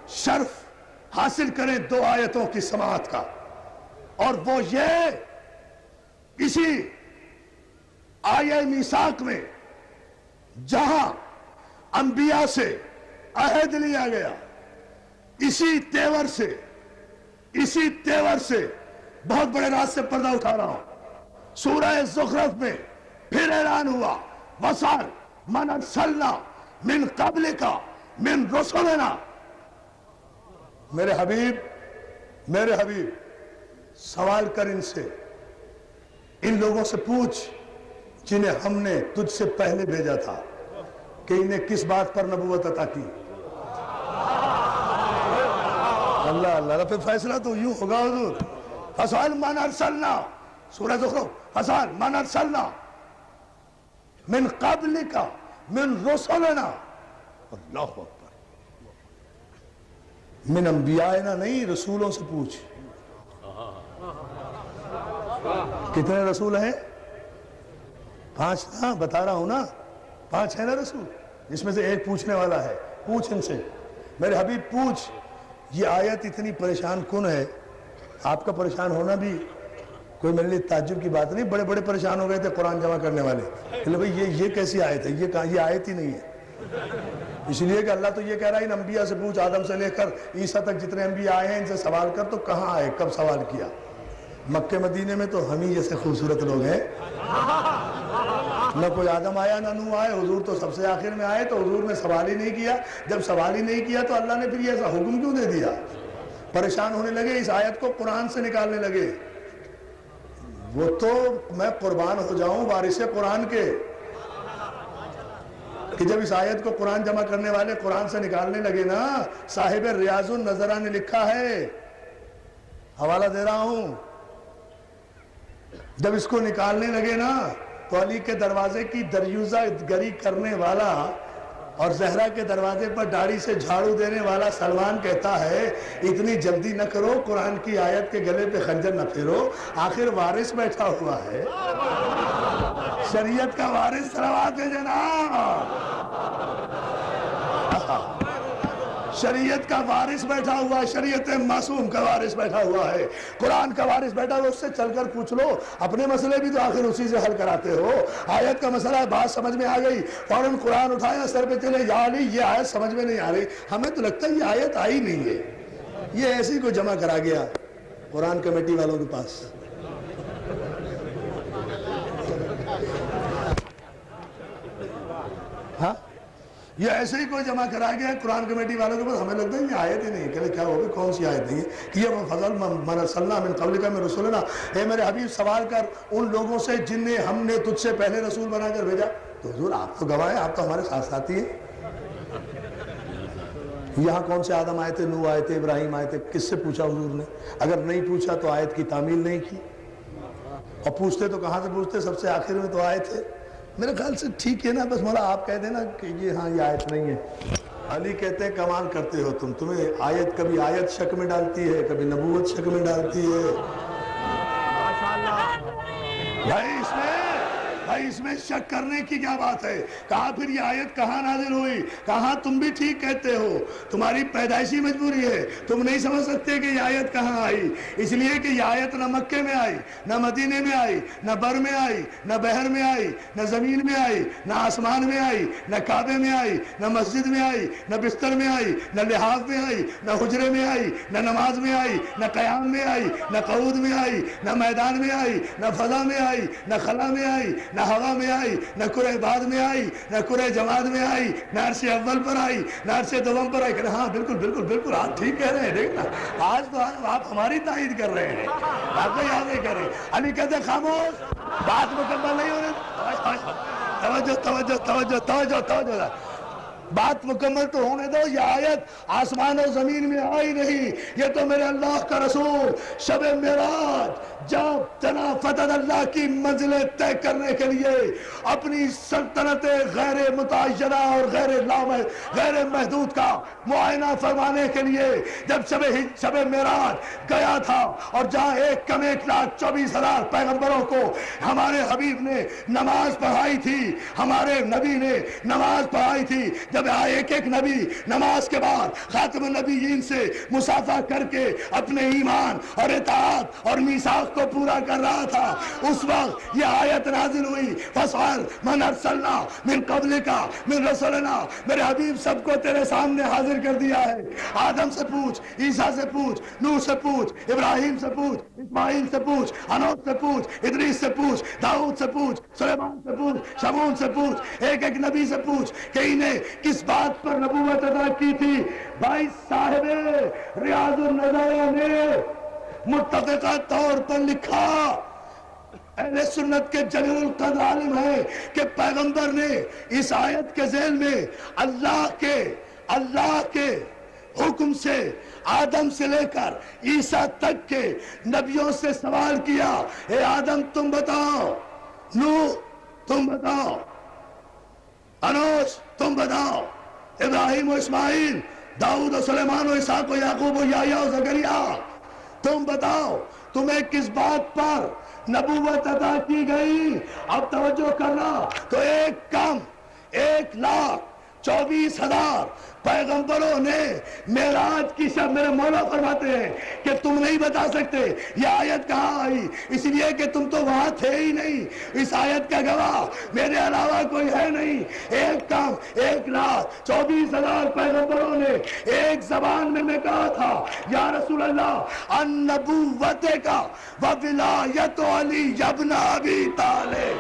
شرف حاصل کریں 2 آیتوں کی سماعت کا، اور وہ یہ اسی آیہ میثاق میں جہاں انبیاء سے عہد لیا گیا، اسی تیور سے بہت بڑے راز سے پردہ اٹھا رہا ہوں، سورہ زخرف میں پھر اعلان ہوا وَاسْأَلْ مَنْ أَرْسَلْنَا مِنْ قَبْلِكَ مِنْ رُسُلِنَا۔ میرے حبیب سوال کر ان سے، ان لوگوں سے پوچھ جنہیں ہم نے تجھ سے پہلے بھیجا تھا کہ انہیں کس بات پر نبوت عطا کی۔ اللہ پھر فیصلہ تو یوں ہوگا حضور، فَاسْأَلْ مَنْ أَرْسَلْنَا، سورہ زخرف، فَاسْأَلْ مَنْ أَرْسَلْنَا مِنْ قَبْلِكَ مِنْ رُسُلِنَا۔ اللہ اکبر، من انبیائنا نہیں، رسولوں سے پوچھ۔ کتنے رسول ہیں؟ 5 نا، بتا رہا ہوں نا، 5 ہیں نا رسول، جس میں سے ایک پوچھنے والا ہے۔ پوچھ ان سے، میرے حبیب پوچھ۔ یہ آیت اتنی پریشان کن ہے، آپ کا پریشان ہونا بھی کوئی میرے لیے تعجب کی بات نہیں۔ بڑے پریشان ہو گئے تھے قرآن جمع کرنے والے، کہ بھئی یہ کیسی آیت ہے، یہ آیت ہی نہیں ہے۔ اس لیے کہ اللہ تو یہ کہہ رہا ہے ان انبیاء سے پوچھ، آدم سے لے کر عیسیٰ تک جتنے انبیاء آئے ہیں ان سے سوال کر، تو کہاں آئے، کب سوال کیا؟ مکہ مدینے میں تو ہم ہی جیسے خوبصورت لوگ ہیں، نہ کوئی آدم آیا نہ نوح آئے، حضور تو سب سے آخر میں آئے، تو حضور نے سوال ہی نہیں کیا۔ جب سوال ہی نہیں کیا تو اللہ نے پھر یہ ایسا حکم کیوں دے دیا؟ پریشان ہونے لگے، اس آیت کو قرآن سے نکالنے لگے۔ وہ تو میں قربان ہو جاؤں وارث قرآن کے، کہ جب اس آیت کو قرآن جمع کرنے والے قرآن سے نکالنے لگے نا، صاحب ریاض النظرہ نے لکھا ہے، حوالہ دے رہا ہوں، جب اس کو نکالنے لگے نا تو علی کے دروازے کی دریوزہ گری کرنے والا اور زہرا کے دروازے پر داڑھی سے جھاڑو دینے والا سلمان کہتا ہے اتنی جلدی نہ کرو، قرآن کی آیت کے گلے پہ خنجر نہ پھیرو، آخر وارث بیٹھا ہوا ہے، شریعت کا وارث، صلوات جناب، شریعت کا وارث بیٹھا ہوا ہے، شریعت معصوم کا وارث بیٹھا ہوا ہے، قرآن کا وارث بیٹھا ہوا، اس سے چل کر پوچھ لو، اپنے مسئلے بھی تو آخر اسی سے حل کراتے ہو۔ آیت کا مسئلہ ہے، بات سمجھ میں آ گئی، فوراً قرآن اٹھایا، سر پہ چلے، یا علی یہ آیت سمجھ میں نہیں آ رہی، ہمیں تو لگتا ہے یہ آیت آئی نہیں ہے، یہ ایسی کو جمع کرا گیا قرآن کمیٹی والوں کے پاس۔ ہاں، یہ ایسے ہی کوئی جمع کرا گیا قرآن کمیٹی والوں کے پاس، ہمیں لگتا ہے یہ آیت ہی نہیں، کہ کیا ہوگی، کون سی آیت نہیں ہے کہ یہ فضل من ارسلنا من قبلک من رسولنا۔ اے میرے حبیب سوال کر ان لوگوں سے جنہیں ہم نے تجھ سے پہلے رسول بنا کر بھیجا۔ تو حضور آپ تو گواہ ہیں، آپ تو ہمارے ساتھ ساتھی ہیں۔ یہاں کون سے آدم آئے تھے، نوح آئے تھے، ابراہیم آئے تھے، کس سے پوچھا حضور نے؟ اگر نہیں پوچھا تو آیت کی تعمیل نہیں کی، اور پوچھتے تو کہاں سے پوچھتے، سب سے آخر میں تو آئے تھے۔ میرے خیال سے ٹھیک ہے نا، بس مولا آپ کہہ دینا کہ یہ ہاں یہ آیت نہیں ہے۔ علی کہتے ہیں کمال کرتے ہو تمہیں آیت، کبھی آیت شک میں ڈالتی ہے، کبھی نبوت شک میں ڈالتی ہے۔ بھائی اس میں شک کرنے کی کیا بات ہے؟ کہا پھر یہ آیت کہاں نازل ہوئی؟ کہا تم بھی ٹھیک کہتے ہو، تمہاری پیدائشی مجبوری ہے، تم نہیں سمجھ سکتے کہ یہ آیت کہاں آئی، اس لیے کہ یہ آیت نہ مکے میں آئی، نہ مدینے میں آئی، نہ بر میں آئی، نہ بحر میں آئی، نہ زمین میں آئی، نہ آسمان میں آئی، نہ کعبے میں آئی، نہ مسجد میں آئی، نہ بستر میں آئی، نہ لحاف میں آئی، نہ حجرے میں آئی، نہ نماز میں آئی، نہ قیام میں آئی، نہ قعود میں آئی، نہ میدان میں آئی، نہ فضا میں آئی، نہ خلا میں آئی، نہ ہوا میں آئی، نہ کرہ بعد میں آئی، نہ کرہ جماد میں آئی، نہ عرش اول پر آئی، نہ عرش دوم پر آئی۔ کہ ہاں بالکل آپ ٹھیک کہہ رہے ہیں، دیکھنا آج تو آپ ہماری تائید کر رہے ہیں، آپ کو یاد نہیں کر رہے۔ علی کہتے خاموش، بات مکمل نہیں ہو رہی، توجہ، بات مکمل تو ہونے دو۔ یہ آیت آسمان و زمین میں آئی نہیں، یہ تو میرے اللہ کا رسول شب معراج جب جناب فتح اللہ کی منزلیں طے کرنے کے لیے اپنی سلطنت غیر متعینہ اور غیر محدود کا معائنہ فرمانے کے لیے جب شب معراج گیا تھا، اور جہاں 1,24,000 پیغمبروں کو ہمارے حبیب نے نماز پڑھائی تھی، ہمارے نبی نے نماز پڑھائی تھی، جب ایک ایک نبی نماز کے بعد خاتم النبیین سے مصافحہ کر کے اپنے ایمان اور اطاعت اور میثاق کو پورا کر رہا تھا، اس وقت یہ آیت نازل ہوئی، فَاسْأَلْ مَنْ أَرْسَلْنَا مِنْ قَبْلِكَ مِنْ رَسُلِنَا۔ میرے حبیب سب کو تیرے سامنے حاضر کر دیا ہے، آدم سے پوچھ، عیسیٰ سے پوچھ، نوح سے پوچھ، ابراہیم سے پوچھ، اسماعیل سے پوچھ، ہنوک سے پوچھ، ادریس سے پوچھ، داؤد سے پوچھ، سلیمان سے پوچھ، شمعون سے پوچھ، ایک ایک نبی سے پوچھ کہ انہیں کس بات پر نبوت عطا کی تھی۔ بھائی صاحب ریاض النظریہ نے متفقہ طور پر لکھا، اہل سنت کے جلیل القدر عالم ہے کہ پیغمبر نے اس آیت کے ذیل میں اللہ کے حکم سے آدم سے لے کر عیسیٰ تک کے نبیوں سے سوال کیا، اے آدم تم بتاؤ، نوح تم بتاؤ، انوش تم بتاؤ، ابراہیم و اسماعیل، داؤد و سلیمان و اسحاق و یعقوب و یحییٰ و زکریا، تم بتاؤ تمہیں کس بات پر نبوت عطا کی گئی؟ اب توجہ کرنا، تو 1,24,000 پیغمبروں نے معراج کی شب، میرے مولا فرماتے ہیں کہ تم نہیں بتا سکتے یہ آیت کہاں آئی، اس لیے کہ تم تو وہاں تھے ہی نہیں، اس آیت کا گواہ میرے علاوہ کوئی ہے نہیں۔ 1,24,000 پیغمبروں نے ایک زبان میں کہا تھا، یا رسول اللہ النبوت کا وولایت علی ابن ابی طالب۔